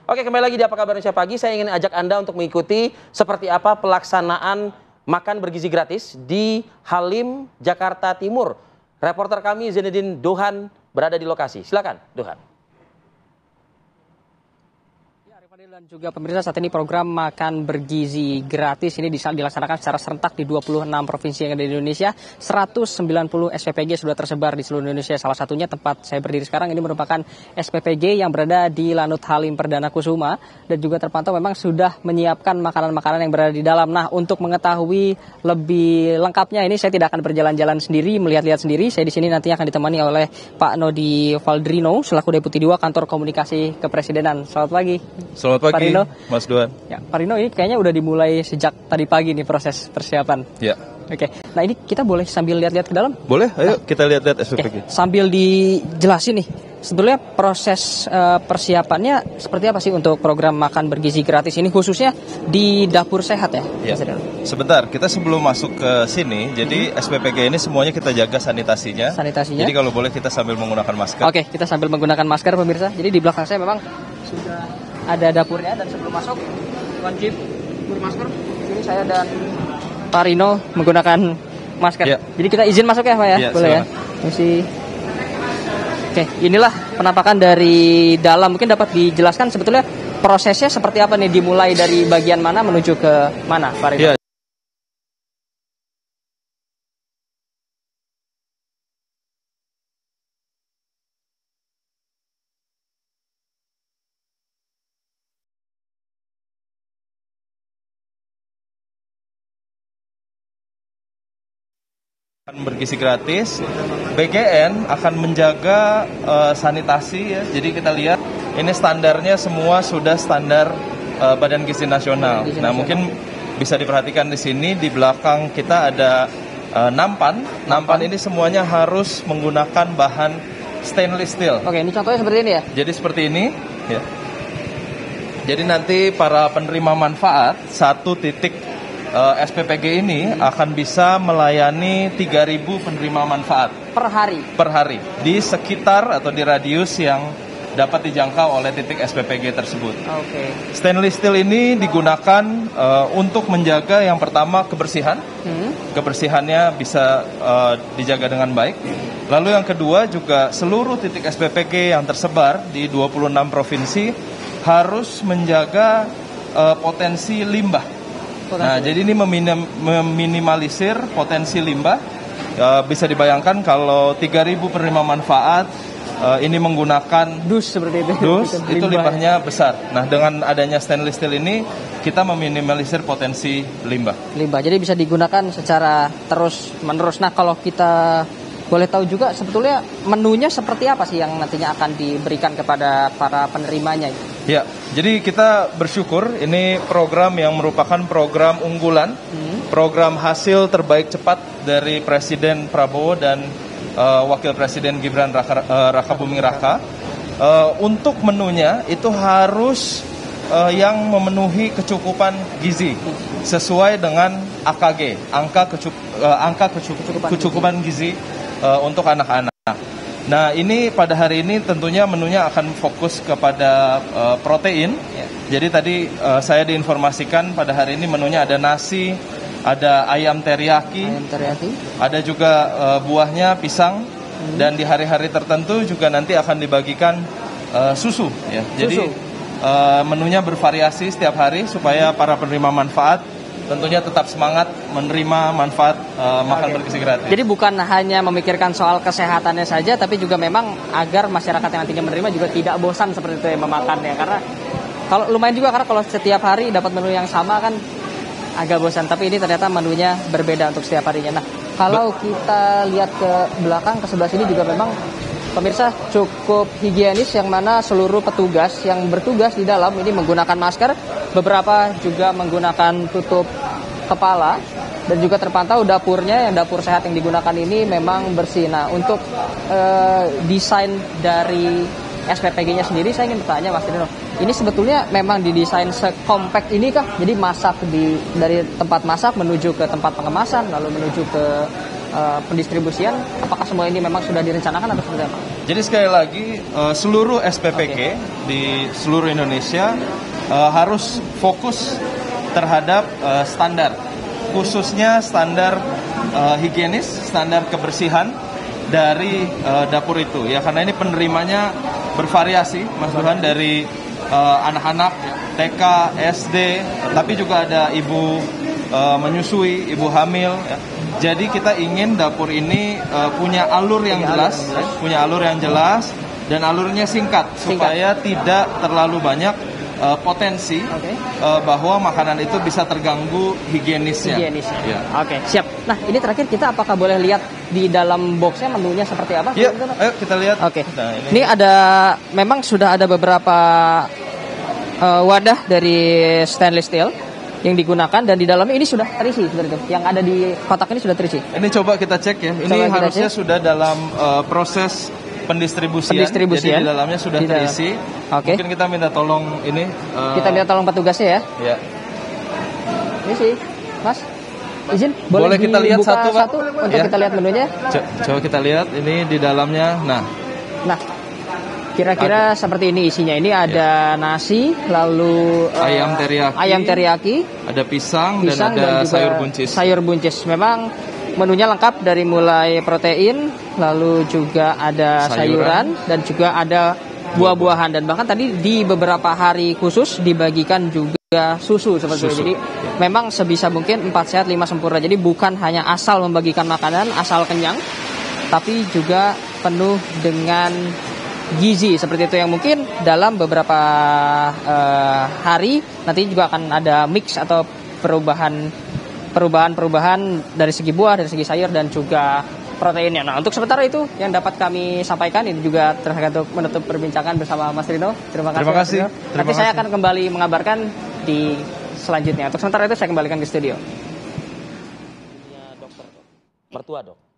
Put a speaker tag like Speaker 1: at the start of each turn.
Speaker 1: Oke, kembali lagi di Apa Kabar Indonesia Pagi. Saya ingin ajak Anda untuk mengikuti seperti apa pelaksanaan makan bergizi gratis di Halim, Jakarta Timur. Reporter kami Zainuddin Dohan berada di lokasi. Silakan, Dohan.
Speaker 2: Dan juga pemirsa, saat ini program makan bergizi gratis ini dilaksanakan secara serentak di 26 provinsi yang ada di Indonesia. 190 SPPG sudah tersebar di seluruh Indonesia. Salah satunya tempat saya berdiri sekarang ini merupakan SPPG yang berada di Lanut Halim Perdana Kusuma, dan juga terpantau memang sudah menyiapkan makanan-makanan yang berada di dalam. Nah, untuk mengetahui lebih lengkapnya ini saya tidak akan berjalan-jalan sendiri, melihat-lihat sendiri. Saya di sini nantinya akan ditemani oleh Pak Nodi Valdrino selaku Deputi 2 Kantor Komunikasi Kepresidenan. Selamat pagi.
Speaker 3: Selamat pagi,
Speaker 2: Pak Rino.
Speaker 3: Mas Duan.
Speaker 2: Ya, Pak Rino, ini kayaknya udah dimulai sejak tadi pagi nih proses persiapan.
Speaker 3: Ya.
Speaker 2: Oke, nah ini kita boleh sambil lihat-lihat ke dalam?
Speaker 3: Boleh, ayo kita lihat-lihat SPPG.
Speaker 2: Sambil dijelasin nih, sebetulnya proses persiapannya seperti apa sih untuk program makan bergizi gratis ini, khususnya di dapur sehat ya?
Speaker 3: Ya. Sebentar, kita sebelum masuk ke sini, jadi SPPG ini semuanya kita jaga sanitasinya. Jadi kalau boleh kita sambil menggunakan masker.
Speaker 2: Oke, kita sambil menggunakan masker pemirsa. Jadi di belakang saya memang sudah ada dapurnya, dan sebelum masuk wajib bermasker. Di sini saya dan Pak Rino menggunakan masker. Ya. Jadi kita izin masuk ya, Pak ya? Boleh ya? Misi. Oke, inilah penampakan dari dalam. Mungkin dapat dijelaskan sebetulnya prosesnya seperti apa nih, dimulai dari bagian mana menuju ke mana, Pak Rino? Ya.
Speaker 3: Bergizi gratis, BGN akan menjaga sanitasi ya. Jadi kita lihat ini standarnya semua sudah standar Badan Gizi Nasional. Nah, mungkin bisa diperhatikan di sini di belakang kita ada nampan. Nampan ini semuanya harus menggunakan bahan stainless steel.
Speaker 2: Oke, ini contohnya seperti ini ya.
Speaker 3: Jadi seperti ini ya. Jadi nanti para penerima manfaat satu titik SPPG ini akan bisa melayani 3.000 penerima manfaat
Speaker 2: per hari
Speaker 3: di sekitar atau di radius yang dapat dijangkau oleh titik SPPG tersebut.
Speaker 2: Oke.
Speaker 3: Stainless steel ini digunakan untuk menjaga yang pertama kebersihan. Kebersihannya bisa dijaga dengan baik. Lalu yang kedua juga seluruh titik SPPG yang tersebar di 26 provinsi harus menjaga potensi limbah. Nah, jadi ini meminimalisir potensi limbah. Bisa dibayangkan kalau 3.000 penerima manfaat ini menggunakan
Speaker 2: dus seperti itu.
Speaker 3: Itu limbahnya besar. Nah, dengan adanya stainless steel ini kita meminimalisir potensi limbah.
Speaker 2: Jadi bisa digunakan secara terus-menerus. Nah, kalau kita boleh tahu juga sebetulnya menunya seperti apa sih yang nantinya akan diberikan kepada para penerimanya?
Speaker 3: Ya, jadi kita bersyukur ini program yang merupakan program unggulan, program hasil terbaik cepat dari Presiden Prabowo dan Wakil Presiden Gibran Raka Buming Raka. Untuk menunya itu harus yang memenuhi kecukupan gizi sesuai dengan AKG, angka kecukupan gizi untuk anak-anak. Nah, ini pada hari ini tentunya menunya akan fokus kepada protein. Jadi tadi saya diinformasikan pada hari ini menunya ada nasi, ada ayam teriyaki, ada juga buahnya pisang, dan di hari-hari tertentu juga nanti akan dibagikan susu. Ya. Jadi menunya bervariasi setiap hari supaya para penerima manfaat tentunya tetap semangat menerima manfaat makan bergizi gratis.
Speaker 2: Jadi bukan hanya memikirkan soal kesehatannya saja, tapi juga memang agar masyarakat yang nantinya menerima juga tidak bosan seperti itu ya memakannya. Karena kalau lumayan juga, karena kalau setiap hari dapat menu yang sama kan agak bosan. Tapi ini ternyata menunya berbeda untuk setiap harinya. Nah, kalau kita lihat ke belakang, ke sebelah sini juga memang pemirsa cukup higienis, yang mana seluruh petugas yang bertugas di dalam ini menggunakan masker, beberapa juga menggunakan tutup kepala, dan juga terpantau dapurnya, yang dapur sehat yang digunakan ini memang bersih. Nah, untuk desain dari SPPG-nya sendiri, saya ingin bertanya Mas Rino, ini sebetulnya memang didesain sekompak ini kah? Jadi masak dari tempat masak menuju ke tempat pengemasan, lalu menuju ke pendistribusian, apakah semua ini memang sudah direncanakan atau seperti apa?
Speaker 3: Jadi sekali lagi seluruh SPPK di seluruh Indonesia harus fokus terhadap standar, khususnya standar higienis, standar kebersihan dari dapur itu ya, karena ini penerimanya bervariasi Mas Duhan, dari anak-anak TK, SD, tapi juga ada ibu menyusui, ibu hamil ya. Jadi kita ingin dapur ini punya alur yang jelas dan alurnya singkat supaya tidak terlalu banyak potensi bahwa makanan itu bisa terganggu higienisnya.
Speaker 2: Ya. Oke, siap. Nah, ini terakhir kita apakah boleh lihat di dalam boxnya menunya seperti apa?
Speaker 3: Iya, ayo kita lihat.
Speaker 2: Oke. Nah, ini ada, memang sudah ada beberapa wadah dari stainless steel yang digunakan, dan di dalamnya ini sudah terisi seperti itu. Yang ada di kotak ini sudah terisi.
Speaker 3: Ini coba kita cek ya. Ini harusnya sudah dalam proses pendistribusian. Jadi di dalamnya sudah terisi. Mungkin kita minta tolong ini.
Speaker 2: Kita minta tolong petugasnya ya.
Speaker 3: Ya.
Speaker 2: Ini sih, Mas. Izin,
Speaker 3: boleh kita lihat satu
Speaker 2: untuk kita lihat menunya.
Speaker 3: Coba kita lihat ini di dalamnya. Nah.
Speaker 2: Kira-kira seperti ini isinya. Ini ada nasi, lalu ayam teriyaki,
Speaker 3: ada pisang dan ada sayur buncis.
Speaker 2: Memang menunya lengkap dari mulai protein, lalu juga ada sayuran dan juga ada buah-buahan, dan bahkan tadi di beberapa hari khusus dibagikan juga susu seperti itu. Jadi memang sebisa mungkin 4 sehat 5 sempurna. Jadi bukan hanya asal membagikan makanan asal kenyang, tapi juga penuh dengan gizi seperti itu, yang mungkin dalam beberapa hari nanti juga akan ada mix atau perubahan dari segi buah, dari segi sayur dan juga proteinnya. Nah, untuk sementara itu yang dapat kami sampaikan, ini juga tergantung menutup perbincangan bersama Mas Rino. Terima kasih. Nanti saya akan kembali mengabarkan di selanjutnya. Untuk sementara itu saya kembalikan ke studio.
Speaker 1: Dokter, mertua dok.